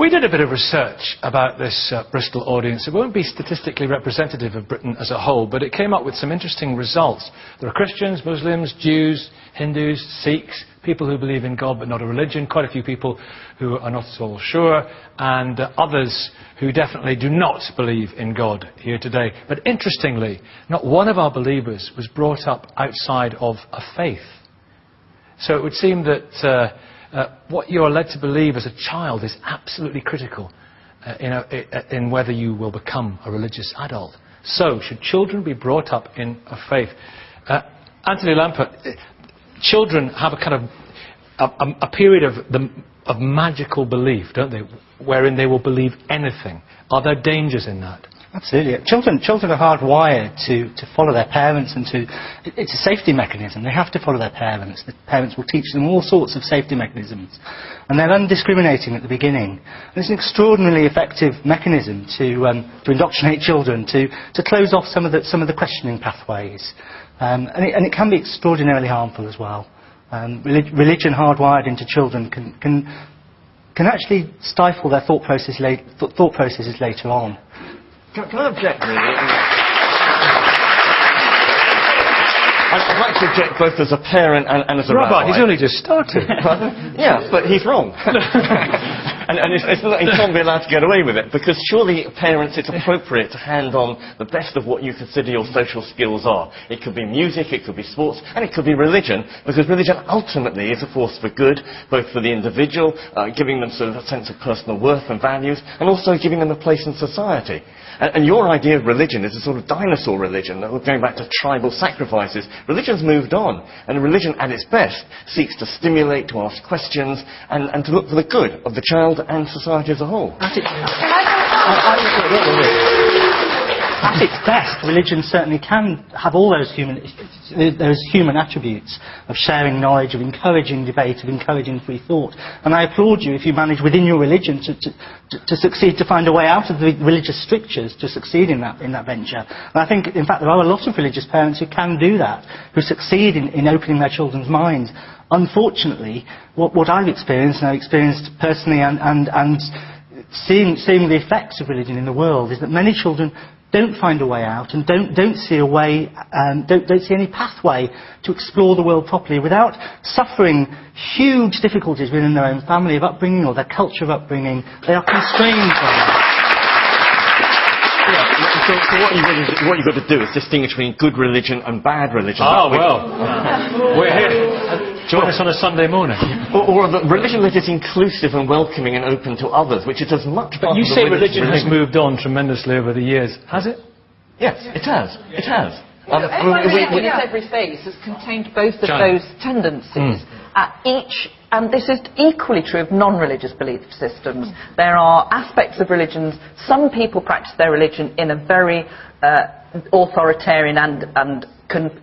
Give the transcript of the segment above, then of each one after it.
We did a bit of research about this Bristol audience. It won't be statistically representative of Britain as a whole, but it came up with some interesting results. There are Christians, Muslims, Jews, Hindus, Sikhs, people who believe in God but not a religion, quite a few people who are not at all sure, and others who definitely do not believe in God here today. But interestingly, not one of our believers was brought up outside of a faith. So it would seem that what you are led to believe as a child is absolutely critical in whether you will become a religious adult. So, should children be brought up in a faith? Anthony Lampert, children have a kind of a period of magical belief, don't they, wherein they will believe anything. Are there dangers in that? Absolutely. Children are hardwired to follow their parents, and it's a safety mechanism. They have to follow their parents. The parents will teach them all sorts of safety mechanisms, and they're undiscriminating at the beginning. And it's an extraordinarily effective mechanism to indoctrinate children, to close off some of the questioning pathways, and it can be extraordinarily harmful as well. Religion hardwired into children can actually stifle their thought processes later on. Can I object, really? I'd like to object both as a parent and as a rabbi. He's only just started. Yeah, but he's wrong. And he can't be allowed to get away with it, because surely, parents, it's appropriate to hand on the best of what you consider your social skills are. It could be music, it could be sports, and it could be religion, because religion ultimately is a force for good, both for the individual, giving them sort of a sense of personal worth and values, and also giving them a place in society. And your idea of religion is a sort of dinosaur religion, going back to tribal sacrifices. Religion's moved on, and religion at its best seeks to stimulate, to ask questions, and to look for the good of the child and society as a whole. At its best, religion certainly can have all those human attributes of sharing knowledge, of encouraging debate, of encouraging free thought. And I applaud you if you manage within your religion to succeed, to find a way out of the religious strictures, to succeed in that venture. And I think, in fact, there are a lot of religious parents who can do that, who succeed in opening their children's minds. Unfortunately, what I've experienced, and I've experienced personally, and seeing the effects of religion in the world, is that many children don't find a way out, and don't see a way, don't see any pathway to explore the world properly without suffering huge difficulties within their own family of upbringing or their culture of upbringing. They are constrained by that. So what you've got to do is distinguish between good religion and bad religion. Oh, well. We're here. Join us on a Sunday morning. Or the religion that is inclusive and welcoming and open to others, which is as much part of the you say religion has moved on tremendously over the years. Has it? Yes, it has. It has. Every faith has contained both of those tendencies. And this is equally true of non-religious belief systems. There are aspects of religions, some people practice their religion in a very authoritarian and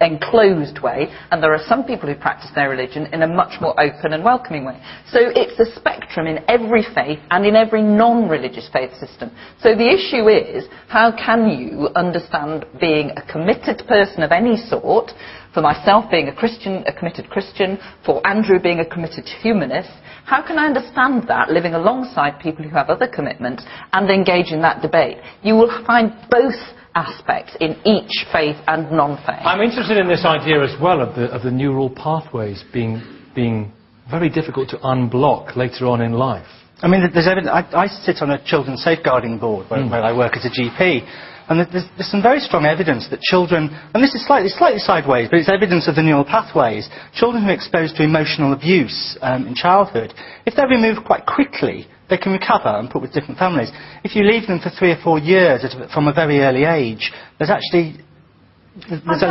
enclosed way, and there are some people who practice their religion in a much more open and welcoming way. So it's a spectrum in every faith and in every non-religious faith system. So the issue is, how can you understand being a committed person of any sort, for myself being a Christian, a committed Christian, for Andrew being a committed humanist, how can I understand that living alongside people who have other commitments and engage in that debate? You will find both aspects in each faith and non-faith. I'm interested in this idea as well of the neural pathways being very difficult to unblock later on in life. I mean, there's evidence. I sit on a children's safeguarding board where I work as a GP, and there's some very strong evidence that children, and this is slightly sideways, but it's evidence of the neural pathways. Children who are exposed to emotional abuse in childhood, if they're removed quite quickly, they can recover and put with different families. If you leave them for 3 or 4 years from a very early age, there's a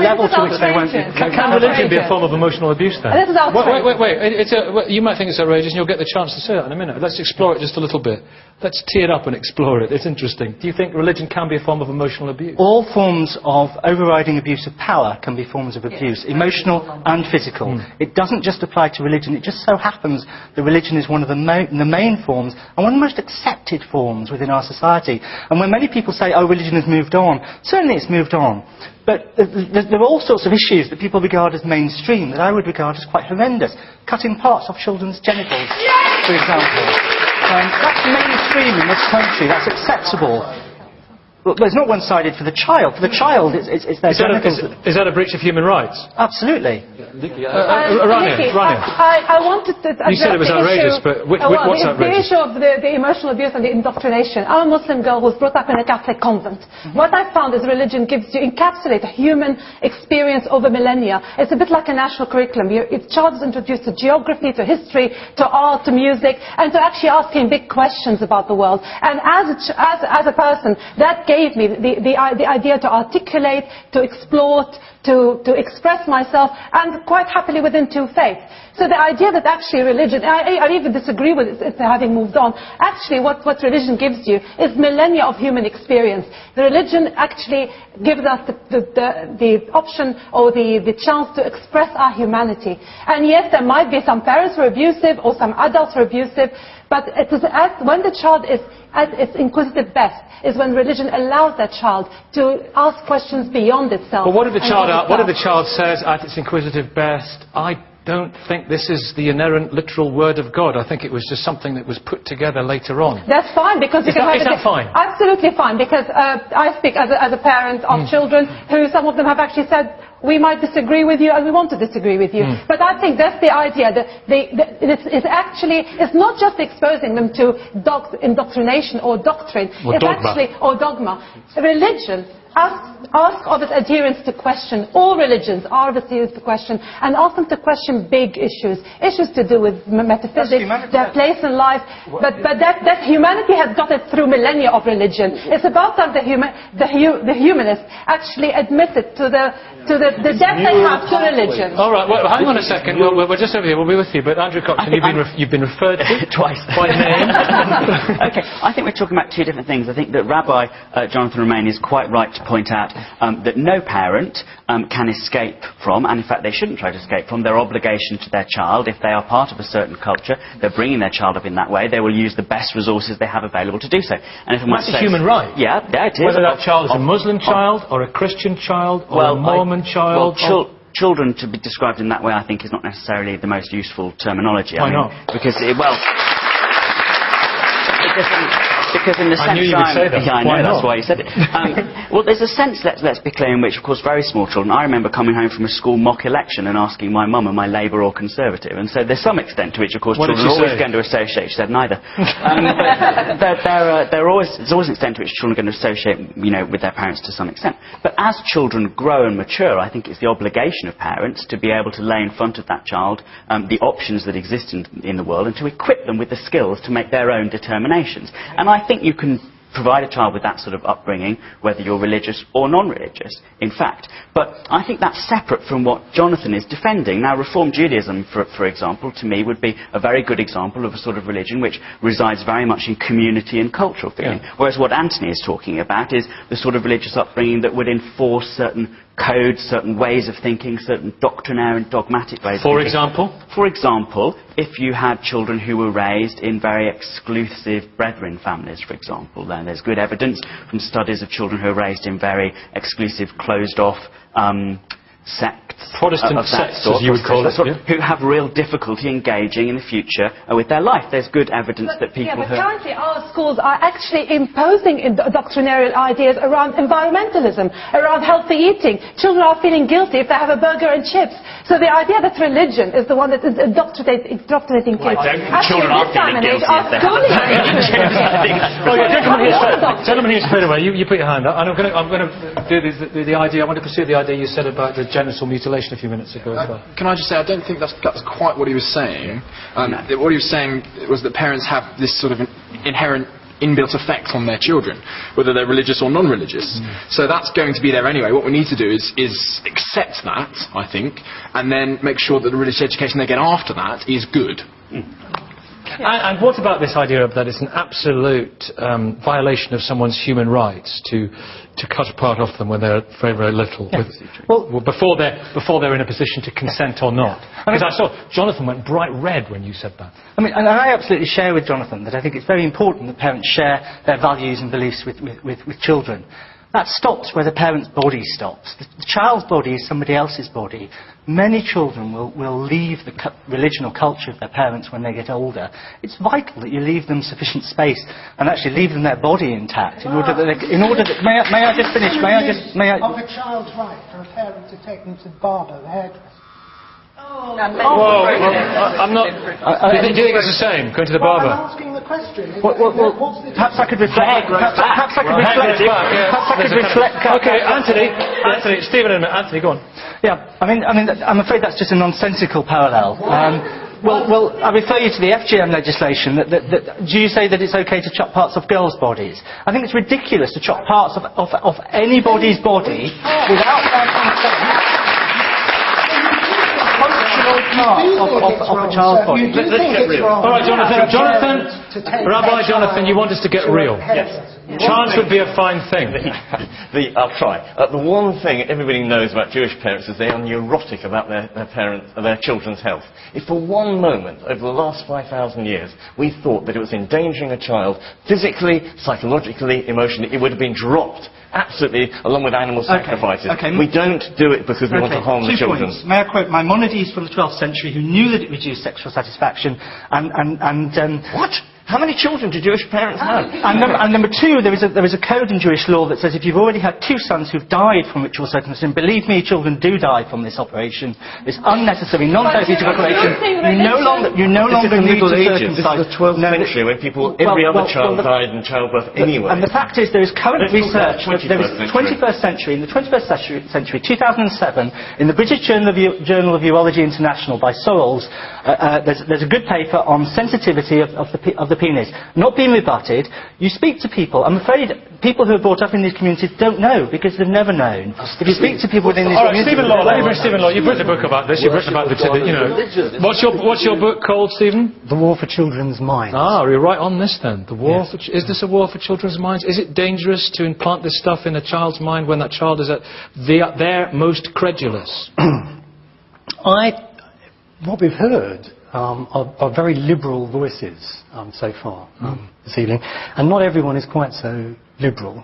level to which they won't... Can religion be a form of emotional abuse then? Wait. You might think it's outrageous, and you'll get the chance to say that in a minute. Let's explore it just a little bit. Let's tee it up and explore it. It's interesting. Do you think religion can be a form of emotional abuse? All forms of overriding abuse of power can be forms of abuse, emotional and physical. It doesn't just apply to religion. It just so happens that religion is one of the main forms, and one of the most accepted forms within our society. And when many people say, oh, religion has moved on, certainly it's moved on. But there are all sorts of issues that people regard as mainstream that I would regard as quite horrendous. Cutting parts off children's genitals, for example. That's mainstream in this country. That's acceptable. Well, it's not one-sided for the child. For the child, it's their genitals. Is that a breach of human rights? Absolutely. I wanted to address you said it was outrageous, but what's outrageous? The issue of the emotional abuse and the indoctrination. I'm a Muslim girl who was brought up in a Catholic convent. What I found is religion encapsulates a human experience over millennia. It's a bit like a national curriculum. Its child is introduced to geography, to history, to art, to music, and to actually asking big questions about the world. And as a person, that gave me the idea to articulate, to explore, to express myself, and quite happily within two faiths. So the idea that actually religion, I even disagree with it having moved on, actually what religion gives you is millennia of human experience. The religion actually gives us the option or the chance to express our humanity. And yes, there might be some parents who are abusive or some adults who are abusive, but it is when the child is at its inquisitive best, is when religion allows that child to ask questions beyond itself. But what if the child says at its inquisitive best, I don't think this is the inerrant literal word of God. I think it was just something that was put together later on. That's fine, because is that fine? Absolutely fine, because I speak as a parent of children who some of them have actually said, we might disagree with you and we want to disagree with you. But I think that's the idea. It's not just exposing them to indoctrination or doctrine. Or dogma. Religion ask of its adherents to question. All religions are of adherents to question, and ask them to question big issues to do with metaphysics, their place in life. But that humanity has got it through millennia of religion. It's about time the humanists actually admitted to the debt they have to religion. All right, well, hang on a second. We're just over here. We'll be with you. But Andrew Coxon, you've been referred to twice by name. Okay, I think we're talking about two different things. I think that Rabbi Jonathan Romain is quite right to point out that no parent can escape from, and in fact they shouldn't try to escape from, their obligation to their child. If they are part of a certain culture, they're bringing their child up in that way, they will use the best resources they have available to do so. And if that's a human right. Yeah, it is. Whether that child is a Muslim child or a Christian child or a Mormon child. Children to be described in that way, I think, is not necessarily the most useful terminology. Why not? Because because in the sense... I knew you would say that. Yeah, I know, that's why you said it. Well, there's a sense, let's be clear, in which, of course, very small children... I remember coming home from a school mock election and asking my mum, am I Labour or Conservative? And so there's some extent to which, of course, children are always going to associate... She said neither. But there's always an extent to which children are going to associate, with their parents to some extent. But as children grow and mature, I think it's the obligation of parents to be able to lay in front of that child the options that exist in the world and to equip them with the skills to make their own determinations. And I think you can provide a child with that sort of upbringing, whether you're religious or non-religious, in fact. But I think that's separate from what Jonathan is defending. Now, Reform Judaism, for example, to me would be a very good example of a sort of religion which resides very much in community and cultural feeling. Yeah. Whereas what Anthony is talking about is the sort of religious upbringing that would enforce certain codes, certain ways of thinking, certain doctrinaire and dogmatic ways of thinking. For example, if you had children who were raised in very exclusive brethren families, for example, then there's good evidence from studies of children who are raised in very exclusive, closed-off sects. Protestant sects, as you would call it. Who have real difficulty engaging in the future with their life. There's good evidence that people but currently our schools are actually imposing doctrinarian ideas around environmentalism, around healthy eating. Children are feeling guilty if they have a burger and chips. So the idea that religion is the one that is indoctrinating kids. Children are feeling guilty if they have Gentlemen here straight away, you put your hand up. And I'm going to do the idea, I want to pursue the idea you said about the genital mutilation a few minutes ago as well. Can I just say, I don't think that's quite what he was saying. What he was saying was that parents have this sort of inherent inbuilt effect on their children, whether they're religious or non-religious. So that's going to be there anyway. What we need to do is accept that, I think, and then make sure that the religious education they get after that is good. And what about this idea of that it's an absolute violation of someone's human rights to cut a part off them when they're very, very little, before they're in a position to consent or not? Because I saw Jonathan went bright red when you said that. I mean, and I absolutely share with Jonathan that I think it's very important that parents share their values and beliefs with children. That stops where the parent's body stops. The child's body is somebody else's body. Many children will leave the religion or culture of their parents when they get older. It's vital that you leave them sufficient space and actually leave them their body intact in order that may I just finish? Of a child's right for a parent to take them to the barber, the hairdresser. I'm not. Do you think it's the same? Going to the barber. I'm asking the question. Perhaps I could reflect. Perhaps I could reflect. Okay, Anthony, Stephen, and Anthony, go on. Yeah, I mean, I'm afraid that's just a nonsensical parallel. Well, I refer you to the FGM legislation. Do you say that it's okay to chop parts of girls' bodies? I think it's ridiculous to chop parts of anybody's body without their consent. Of a child's body. Let's get real. All right, Rabbi Jonathan, you want us to get real? Yes. Chance would be a fine thing. I'll try. The one thing everybody knows about Jewish parents is they are neurotic about their children's health. If for one moment over the last 5,000 years we thought that it was endangering a child physically, psychologically, emotionally, it would have been dropped. Absolutely, along with animal sacrifices. Okay. We don't do it because we want to harm the children. Points. May I quote Maimonides from the 12th century, who knew that it reduced sexual satisfaction, What? How many children do Jewish parents have? And number two, there is a code in Jewish law that says if you've already had 2 sons who've died from ritual circumcision, believe me, children do die from this operation, this unnecessary, non-therapeutic operation. You no longer need to circumcise. This is the 12th century when every other child died in childbirth anyway. And the fact is, there is current research. There is 21st century. In the 21st century, 2007, in the British Journal of Urology International by Sorrells, there's a good paper on sensitivity of the penis, not being rebutted. You speak to people. I'm afraid people who are brought up in these communities don't know because they've never known. If you speak to people within these communities, Stephen Law, let me bring Stephen Law. You've written a book about this. You've written about what's your book called, Stephen? The War for Children's Minds. Ah, you're right on this then. The war. Yes. Is this a war for children's minds? Is it dangerous to implant this stuff in a child's mind when that child is at their most credulous? What we've heard are very liberal voices so far this evening, and not everyone is quite so liberal.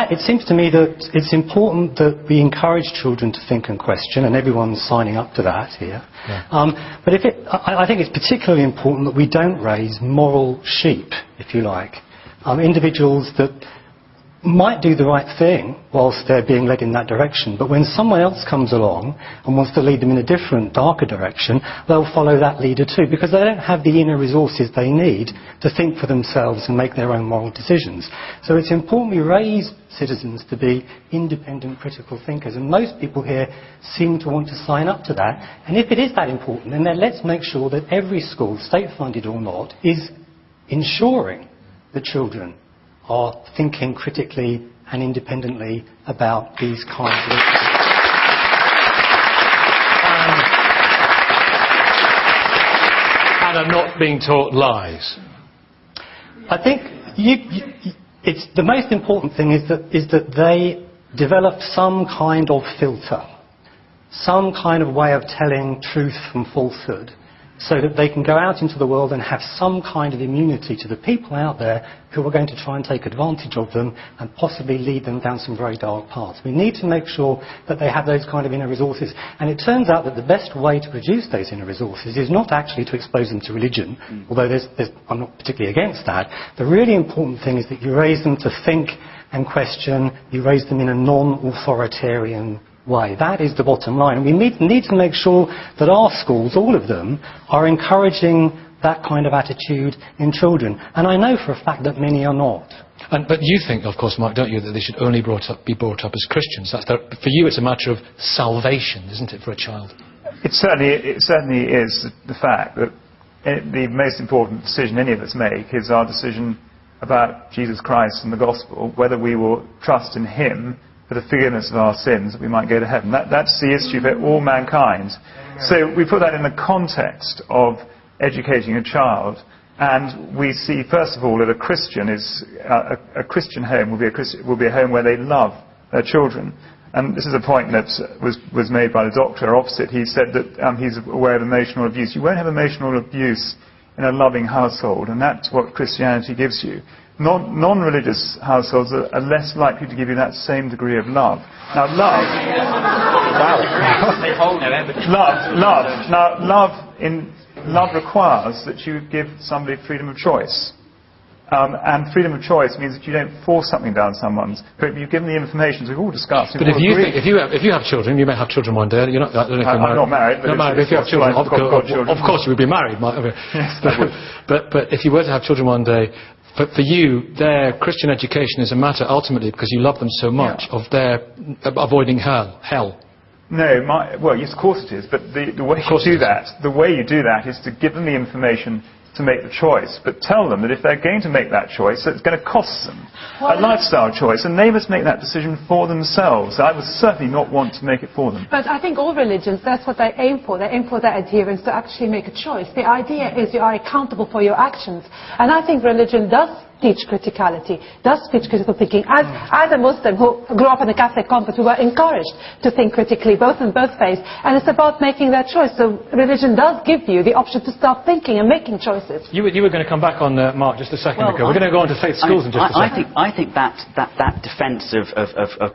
It seems to me that it's important that we encourage children to think and question, and everyone's signing up to that here. Yeah. But I think it's particularly important that we don't raise moral sheep, if you like, individuals that might do the right thing whilst they're being led in that direction, but when someone else comes along and wants to lead them in a different, darker direction, they'll follow that leader too, because they don't have the inner resources they need to think for themselves and make their own moral decisions. So it's important we raise citizens to be independent, critical thinkers, and most people here seem to want to sign up to that. And if it is that important, then let's make sure that every school, state-funded or not, is ensuring that children are thinking critically and independently about these kinds of issues. And are not being taught lies. I think it's the most important thing is that they develop some kind of filter, some kind of way of telling truth from falsehood, so that they can go out into the world and have some kind of immunity to the people out there who are going to try and take advantage of them and possibly lead them down some very dark paths. We need to make sure that they have those kind of inner resources. And it turns out that the best way to produce those inner resources is not actually to expose them to religion, although I'm not particularly against that. The really important thing is that you raise them to think and question, you raise them in a non-authoritarian way. That is the bottom line. And we need to make sure that our schools, all of them, are encouraging that kind of attitude in children. And I know for a fact that many are not. But you think, of course, Mark, don't you, that they should only be brought up as Christians? For you, it's a matter of salvation, isn't it, for a child? It certainly is the fact that the most important decision any of us make is our decision about Jesus Christ and the gospel, whether we will trust in him for the forgiveness of our sins, that we might go to heaven. That's the issue for all mankind. So we put that in the context of educating a child, and we see, first of all, that a Christian home will be a home where they love their children. And this is a point that was made by the doctor opposite. He said that he's aware of emotional abuse. You won't have emotional abuse in a loving household, and that's what Christianity gives you. Non-religious households are less likely to give you that same degree of love. Now, love requires that you give somebody freedom of choice. And freedom of choice means that you don't force something down someone's. But you give them the information, as we've all discussed. But if you have children, you may have children one day. You're not, I don't know if I'm not married. But if you have children, of course you would be married. Yes, but if you were to have children one day, for you, their Christian education is a matter ultimately, because you love them so much, of their avoiding hell. No, well, yes, of course it is. But the way you do that is to give them the information to make the choice, but tell them that if they're going to make that choice, it's going to cost them a lifestyle choice, and they must make that decision for themselves. I would certainly not want to make it for them. But I think all religions, that's what they aim for. They aim for their adherents to actually make a choice. The idea is you are accountable for your actions. And I think religion does teach criticality, does teach critical thinking. As a Muslim who grew up in a Catholic convent, we were encouraged to think critically, both in both faiths, and it's about making that choice. So religion does give you the option to start thinking and making choices. You were going to come back on Mark just a second ago. We're going to go on to faith schools in just a second. I think that defence of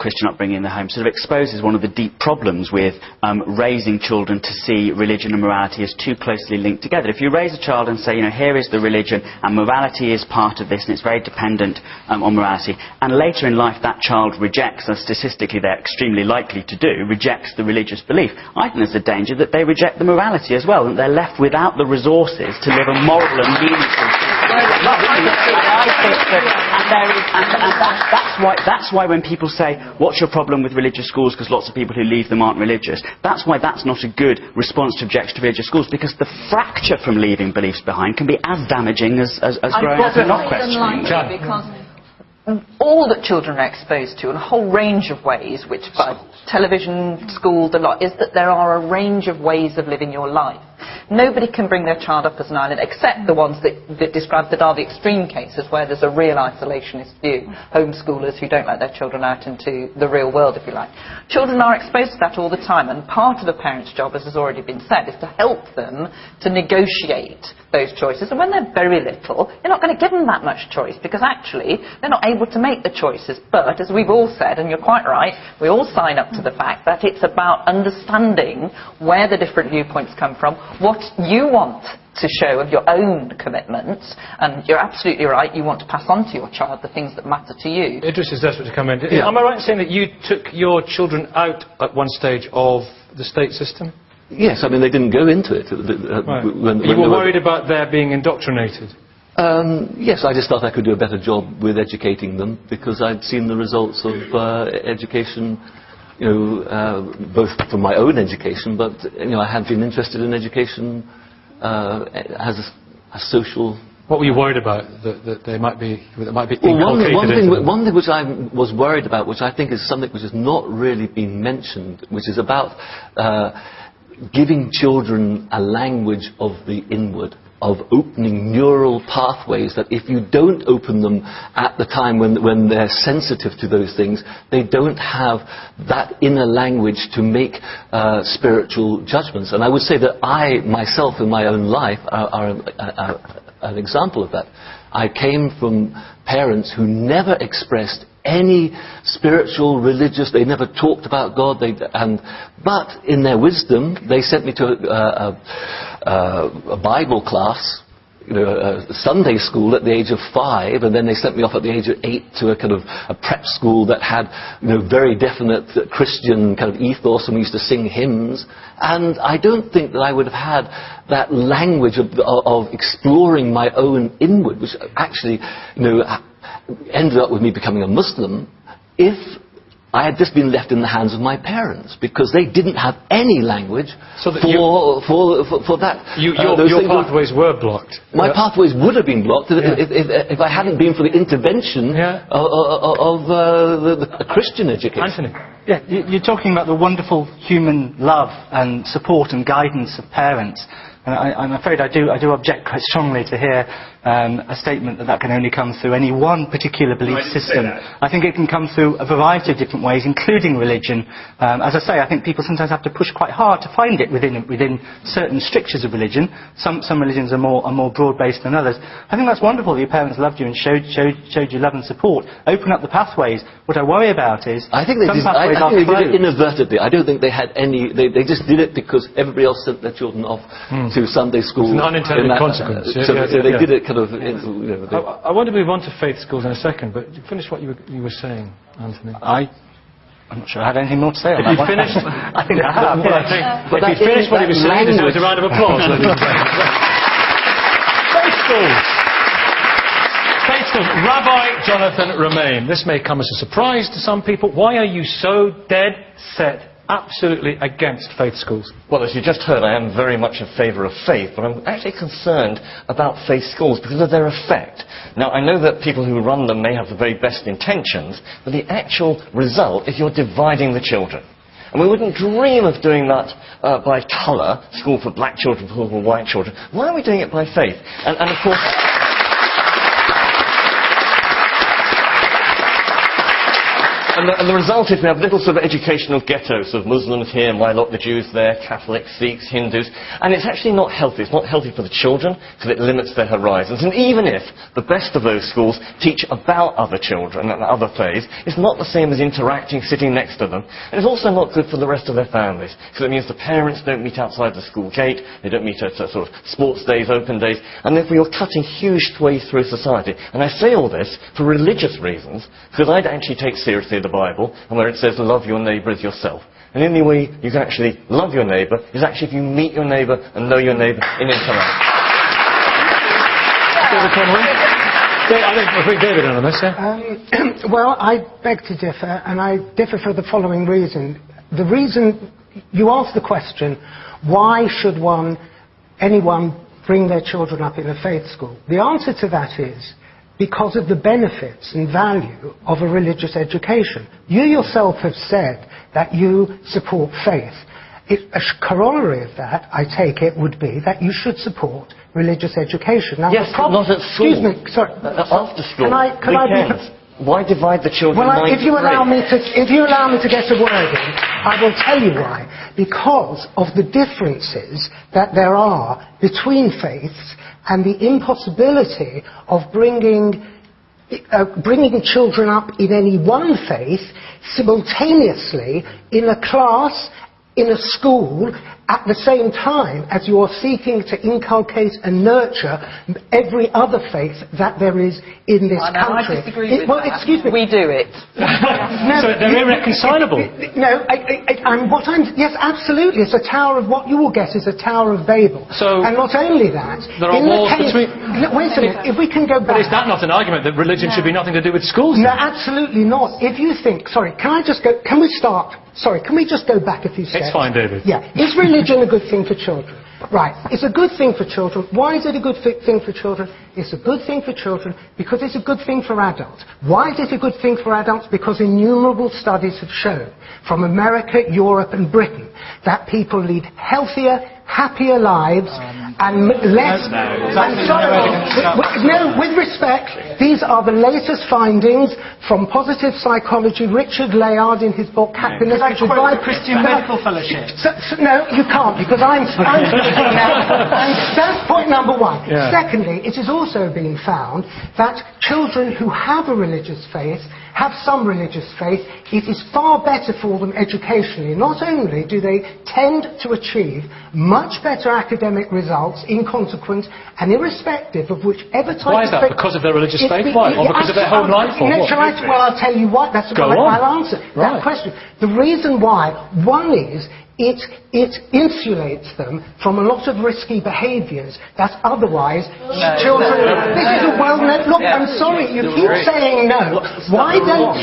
Christian upbringing in the home sort of exposes one of the deep problems with raising children to see religion and morality as too closely linked together. If you raise a child and say, here is the religion and morality is part of this, and it's very dependent on morality, and later in life that child rejects, and statistically they're extremely likely to do, rejects the religious belief, I think there's a danger that they reject the morality as well, and they're left without the resources to live a moral and meaningful that's why when people say, what's your problem with religious schools, because lots of people who leave them aren't religious, that's why that's not a good response to objection to religious schools, because the fracture from leaving beliefs behind can be as damaging as growing up and not questioning. Because all that children are exposed to, in a whole range of ways, which by television, school, the lot, is that there are a range of ways of living your life. Nobody can bring their child up as an island, except the ones that describe that are the extreme cases, where there's a real isolationist view. Homeschoolers who don't let their children out into the real world, if you like. Children are exposed to that all the time, and part of a parent's job, as has already been said, is to help them to negotiate those choices. And when they're very little, you're not going to give them that much choice, because actually they're not able to make the choices. But, as we've all said, and you're quite right, we all sign up to the fact that it's about understanding where the different viewpoints come from, what you want to show of your own commitments, and you're absolutely right, you want to pass on to your child the things that matter to you. Idris is desperate to come in. Yeah. Am I right in saying that you took your children out at one stage of the state system? Yes, I mean, they didn't go into it. Right. When you were worried about their being indoctrinated? Yes, I just thought I could do a better job with educating them, because I'd seen the results of education, both from my own education, but I had been interested in education as a social. What were you worried about that they might be inculcated? One thing which I was worried about, which I think is something which has not really been mentioned, which is about giving children a language of the inward, of opening neural pathways that if you don't open them at the time when they're sensitive to those things, they don't have that inner language to make spiritual judgments. And I would say that I, myself, in my own life, are an example of that. I came from parents who never expressed any spiritual, religious, they never talked about God, but in their wisdom, they sent me to a Bible class, a Sunday school at the age of 5, and then they sent me off at the age of 8 to a kind of a prep school that had, very definite Christian kind of ethos, and we used to sing hymns. And I don't think that I would have had that language of exploring my own inward, which actually, ended up with me becoming a Muslim, if I had just been left in the hands of my parents, because they didn't have any language for that. Your pathways were blocked. My pathways would have been blocked if I hadn't been for the intervention of the Christian education. Anthony. Yeah, you're talking about the wonderful human love and support and guidance of parents. And I'm afraid I do object quite strongly to hear a statement that can only come through any one particular belief system. I think it can come through a variety of different ways, including religion. As I say, I think people sometimes have to push quite hard to find it within certain strictures of religion. Some religions are more broad-based than others. I think that's wonderful that your parents loved you and showed you love and support. Open up the pathways. What I worry about is I think they did it inadvertently. I don't think they had any. They just did it because everybody else sent their children off to Sunday school. It's an unintended consequence. So they did it kind of. I want to move on to faith schools in a second, but finish what you were saying, Anthony. I'm not sure I had anything more to say on that. If you finished, I think I have. But if you finished what he was saying, there's a round of applause. Faith schools. Faith schools. Rabbi Jonathan Romain. This may come as a surprise to some people. Why are you so dead set, absolutely against faith schools? Well, as you just heard, I am very much in favour of faith, but I'm actually concerned about faith schools because of their effect. Now, I know that people who run them may have the very best intentions, but the actual result is you're dividing the children. And we wouldn't dream of doing that by colour, school for black children, school for white children. Why are we doing it by faith? And of course... And the result is we have little sort of educational ghettos of Muslims here, my lot, the Jews there, Catholics, Sikhs, Hindus, and it's actually not healthy. It's not healthy for the children because it limits their horizons. And even if the best of those schools teach about other children and other faiths, it's not the same as interacting, sitting next to them. And it's also not good for the rest of their families because it means the parents don't meet outside the school gate, they don't meet at sort of sports days, open days, and therefore you're cutting huge swathes through society. And I say all this for religious reasons because I'd actually take seriously the Bible, and where it says love your neighbour as yourself. And the only way you can actually love your neighbour is actually if you meet your neighbour and know your neighbour in interaction. I think David on this, yeah? Well, I beg to differ, and I differ for the following reason. The reason you asked the question, why should anyone bring their children up in a faith school? The answer to that is because of the benefits and value of a religious education. You yourself have said that you support faith. A corollary of that, I take it, would be that you should support religious education. Now, yes, but not at school. Excuse me, sorry. After school. Can I why divide the children? Well, if you allow me to get a word in, I will tell you why. Because of the differences that there are between faiths and the impossibility of bringing children up in any one faith simultaneously in a class, in a school, at the same time as you are seeking to inculcate and nurture every other faith that there is in this country. I disagree with that. Excuse me. We do it. No, so they're irreconcilable. Yes, absolutely. It's a tower of what you will get is a Tower of Babel. So and not only that, there are walls between. Wait a minute. If we can go back. But is that not an argument that religion should be nothing to do with schools? No, absolutely not. If you think, sorry, can we just go back a few steps? It's fine, David. Yeah. Is religion a good thing for children? Right. It's a good thing for children. Why is it a good thing for children? It's a good thing for children because it's a good thing for adults. Why is it a good thing for adults? Because innumerable studies have shown, from America, Europe and Britain, that people lead healthier, happier lives and less... with respect, these are the latest findings from positive psychology. Richard Layard in his book Happiness... Could I quote the Christian Medical Fellowship? No, you can't, because I'm that's point number one. Yeah. Secondly, it has also been found that children who have a religious faith, have some religious faith, it is far better for them educationally. Not only do they tend to achieve much better academic results in consequence, and irrespective of whichever type Why is of that? Because of their religious faith? Why? Or because of their home life? Or what? Well, I'll tell you what. That's what I'll answer that question. The reason why, one is, it insulates them from a lot of risky behaviours that otherwise children... This is a well-known... Look, I'm sorry, you keep saying no. Why don't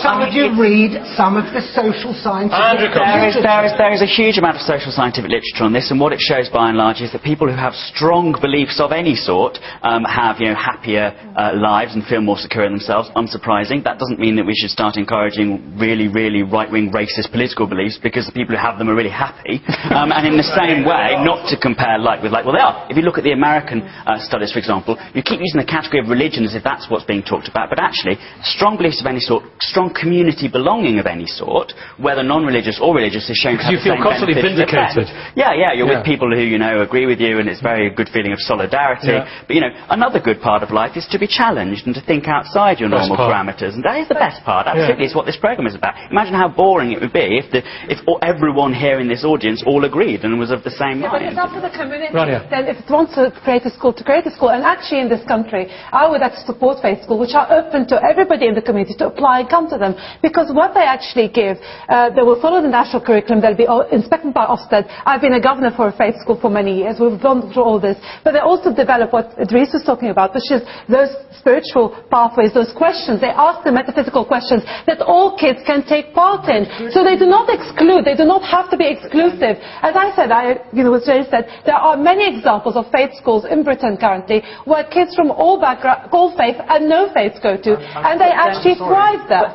some of you read some of the social scientific literature? There is a huge amount of social scientific literature on this, and what it shows by and large is that people who have strong beliefs of any sort have, happier lives and feel more secure in themselves. Unsurprising. That doesn't mean that we should start encouraging really, really right-wing racist political beliefs, because the people who have them are really happy. And in the same way, not to compare like with like, well, they are. If you look at the American studies, for example, you keep using the category of religion as if that's what's being talked about, but actually, strong beliefs of any sort, strong community belonging of any sort, whether non-religious or religious, is shown to have the same constantly vindicated. You're with people who, agree with you, and it's very good feeling of solidarity. Yeah. But, another good part of life is to be challenged and to think outside your normal parameters, and that is the best part. Absolutely, it's what this programme is about. Imagine how boring it would be if everyone here in this audience all agreed and was of the same mind. But it's up to the community. Then if it wants to create a school, to create a school. And actually in this country, I would like to support faith schools, which are open to everybody in the community to apply and come to them. Because what they actually give, they will follow the national curriculum, they'll be inspected by Ofsted. I've been a governor for a faith school for many years. We've gone through all this. But they also develop what Idris was talking about, which is those spiritual pathways, those questions. They ask the metaphysical questions that all kids can take part in. So they do not exclude, they do not have to be exclusive. As I said, as Jay said, there are many examples of faith schools in Britain currently where kids from all backgrounds, all faith and no faith go to, and they actually thrive there.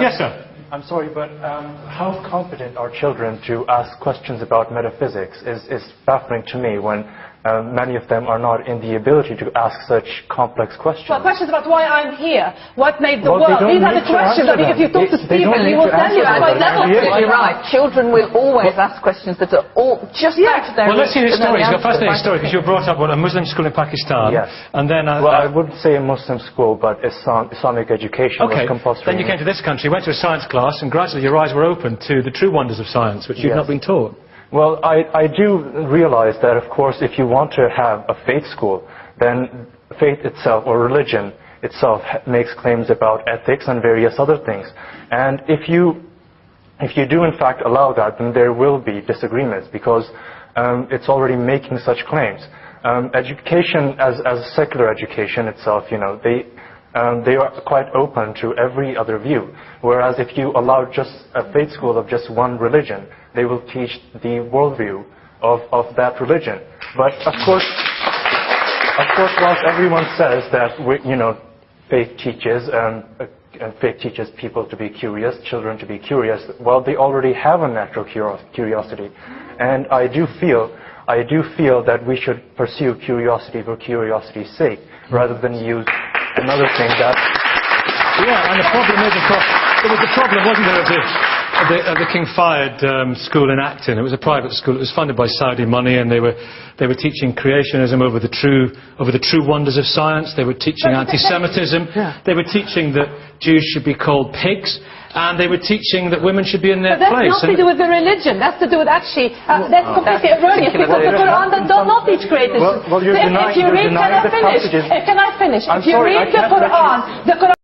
Yes, sir. I'm sorry, but how competent are children to ask questions about metaphysics is baffling to me when many of them are not in the ability to ask such complex questions. Well, questions about why I'm here, what made the world. These are the questions. I mean, if you talk to Stephen, he will tell you. You're right. Children will always ask questions that are all just out of their Well, let's hear his story. It's a fascinating story, because you were brought up in a Muslim school in Pakistan. Yes. And then... well, I wouldn't say a Muslim school, but Islamic education was compulsory. Then you came to this country, went to a science class, and gradually your eyes were opened to the true wonders of science, which you've not been taught. Well, I do realize that, of course, if you want to have a faith school, then faith itself, or religion itself, makes claims about ethics and various other things. And if you do, in fact, allow that, then there will be disagreements, because it's already making such claims. Education, as secular education itself, they are quite open to every other view. Whereas if you allow just a faith school of just one religion, they will teach the worldview of that religion. But of course, whilst everyone says that faith teaches people to be curious, children to be curious, well, they already have a natural curiosity, and I do feel that we should pursue curiosity for curiosity's sake, rather than use another thing that... Yeah, and the problem is, of course, there was a problem, wasn't there, at the King Fahd school in Acton. It was a private school. It was funded by Saudi money, and they were teaching creationism over the true wonders of science. They were teaching anti-Semitism. Yeah. They were teaching that Jews should be called pigs. And they were teaching that women should be in their place. That's not to do with the religion. That's to do with actually... that's completely erroneous, because the Quran does not teach creationism. Well, you're denying, if you read... Can I finish? I'm if you read the Quran, the Quran